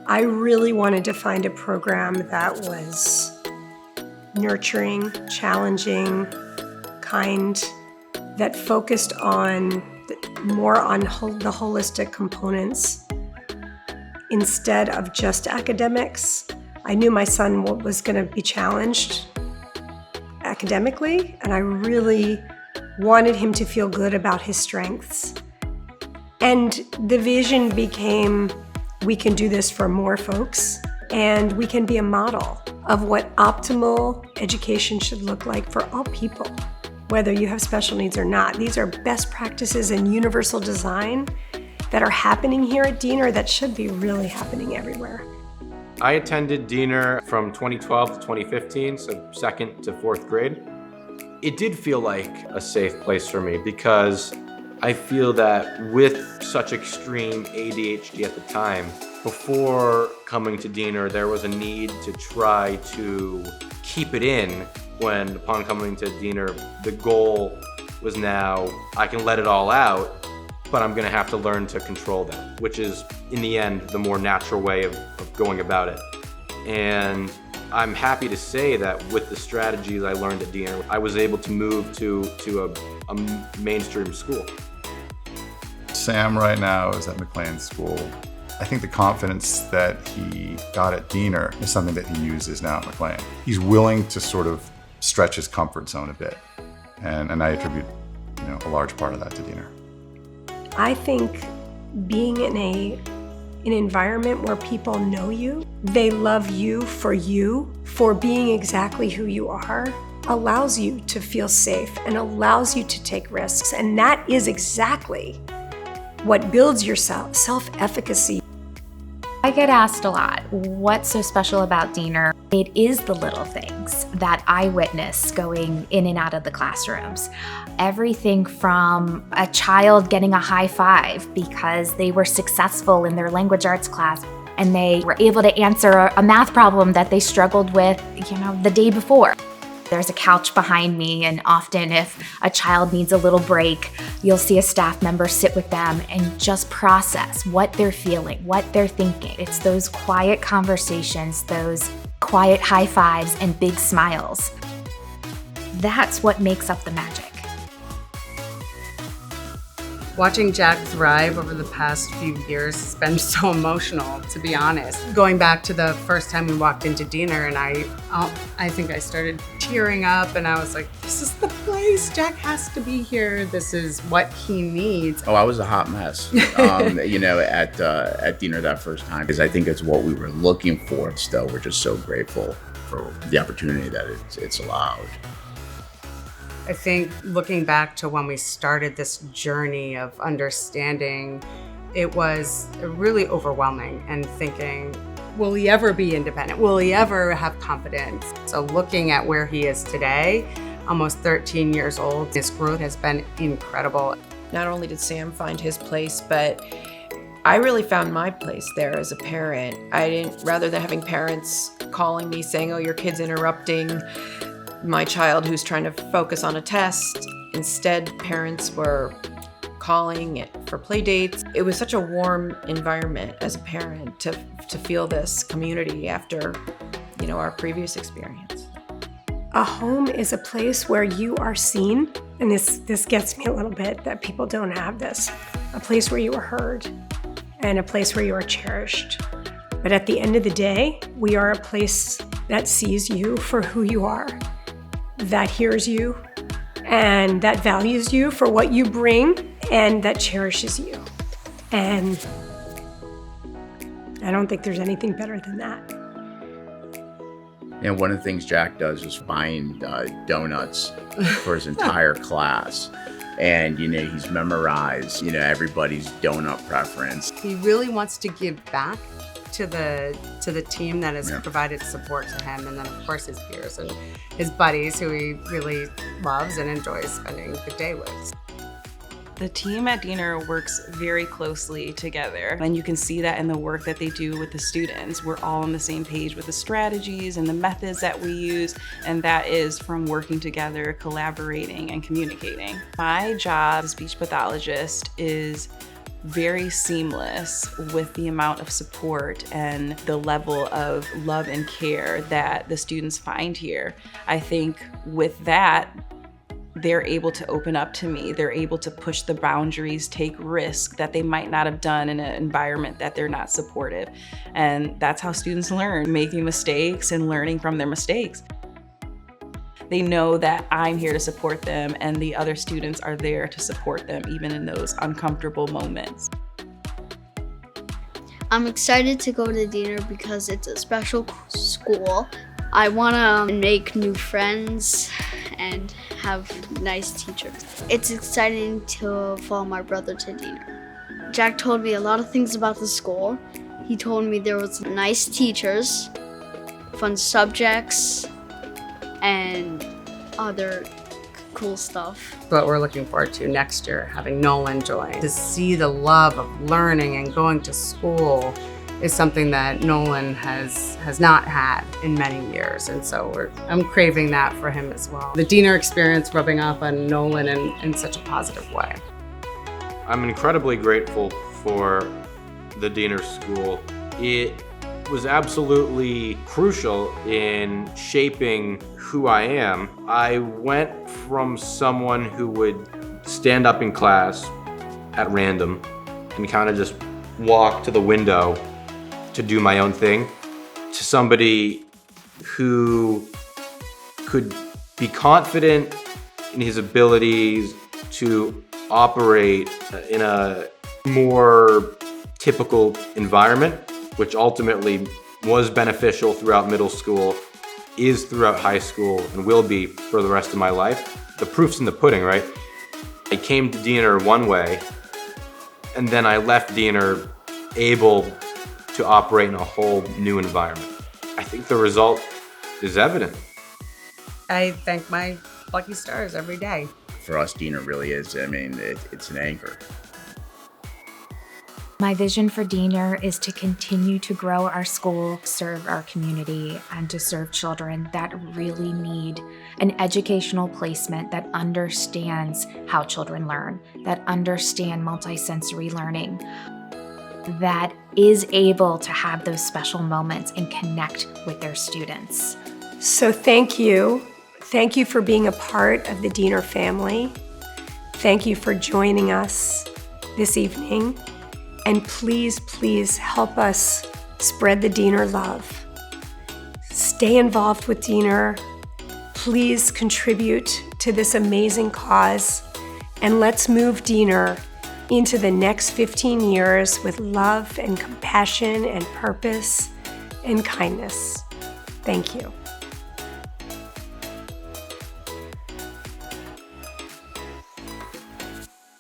I really wanted to find a program that was nurturing, challenging, kind, that focused more on the holistic components instead of just academics. I knew my son was going to be challenged academically, and I really wanted him to feel good about his strengths. And the vision became, we can do this for more folks, and we can be a model of what optimal education should look like for all people, whether you have special needs or not. These are best practices in universal design that are happening here at Diener that should be really happening everywhere. I attended Diener from 2012 to 2015, so second to fourth grade. It did feel like a safe place for me because I feel that with such extreme ADHD at the time, before coming to Diener, there was a need to try to keep it in when, upon coming to Diener, the goal was now, I can let it all out, but I'm gonna have to learn to control that, which is, in the end, the more natural way of going about it. And I'm happy to say that with the strategies I learned at Diener, I was able to move to a mainstream school. Sam right now is at McLean School. I think the confidence that he got at Diener is something that he uses now at McLean. He's willing to sort of stretch his comfort zone a bit. And I attribute, a large part of that to Diener. I think being in an environment where people know you, they love you for being exactly who you are, allows you to feel safe and allows you to take risks. And that is exactly what builds your self-efficacy. I get asked a lot, what's so special about Diener? It is the little things that I witness going in and out of the classrooms. Everything from a child getting a high five because they were successful in their language arts class and they were able to answer a math problem that they struggled with, the day before. There's a couch behind me, and often if a child needs a little break, you'll see a staff member sit with them and just process what they're feeling, what they're thinking. It's those quiet conversations, those quiet high fives and big smiles. That's what makes up the magic. Watching Jack thrive over the past few years has been so emotional, to be honest. Going back to the first time we walked into Diener, and I think I started tearing up, and I was like, this is the place. Jack has to be here. This is what he needs. Oh, I was a hot mess, at Diener that first time, because I think it's what we were looking for. Still, we're just so grateful for the opportunity that it's allowed. I think looking back to when we started this journey of understanding, it was really overwhelming and thinking, will he ever be independent? Will he ever have confidence? So looking at where he is today, almost 13 years old, his growth has been incredible. Not only did Sam find his place, but I really found my place there as a parent. Rather than having parents calling me saying, oh, your kid's interrupting my child who's trying to focus on a test. Instead, parents were calling for play dates. It was such a warm environment as a parent to feel this community after, our previous experience. A home is a place where you are seen, and this gets me a little bit that people don't have this. A place where you are heard and a place where you are cherished. But at the end of the day, we are a place that sees you for who you are, that hears you, and that values you for what you bring, and that cherishes you. And I don't think there's anything better than that. And one of the things Jack does is buying donuts for his entire class. And, he's memorized, everybody's donut preference. He really wants to give back to the team that has provided support to him, and then of course his peers and his buddies who he really loves and enjoys spending the day with. The team at Diener works very closely together, and you can see that in the work that they do with the students. We're all on the same page with the strategies and the methods that we use, and that is from working together, collaborating, and communicating. My job as a speech pathologist is very seamless with the amount of support and the level of love and care that the students find here. I think with that, they're able to open up to me. They're able to push the boundaries, take risks that they might not have done in an environment that they're not supportive. And that's how students learn, making mistakes and learning from their mistakes. They know that I'm here to support them and the other students are there to support them, even in those uncomfortable moments. I'm excited to go to Diener because it's a special school. I want to make new friends and have nice teachers. It's exciting to follow my brother to Diener. Jack told me a lot of things about the school. He told me there was nice teachers, fun subjects, and other cool stuff. What we're looking forward to next year, having Nolan join. To see the love of learning and going to school is something that Nolan has not had in many years. And so I'm craving that for him as well. The Diener experience rubbing off on Nolan in such a positive way. I'm incredibly grateful for the Diener School. It was absolutely crucial in shaping who I am. I went from someone who would stand up in class at random and kind of just walk to the window to do my own thing, to somebody who could be confident in his abilities to operate in a more typical environment, which ultimately was beneficial throughout middle school, is throughout high school, and will be for the rest of my life. The proof's in the pudding, right? I came to Diener one way, and then I left Diener able to operate in a whole new environment. I think the result is evident. I thank my lucky stars every day. For us, Diener really is, it's an anchor. My vision for Diener is to continue to grow our school, serve our community, and to serve children that really need an educational placement that understands how children learn, that understand multisensory learning, that is able to have those special moments and connect with their students. So thank you. Thank you for being a part of the Diener family. Thank you for joining us this evening. And please, please help us spread the Diener love. Stay involved with Diener. Please contribute to this amazing cause. And let's move Diener into the next 15 years with love and compassion and purpose and kindness. Thank you.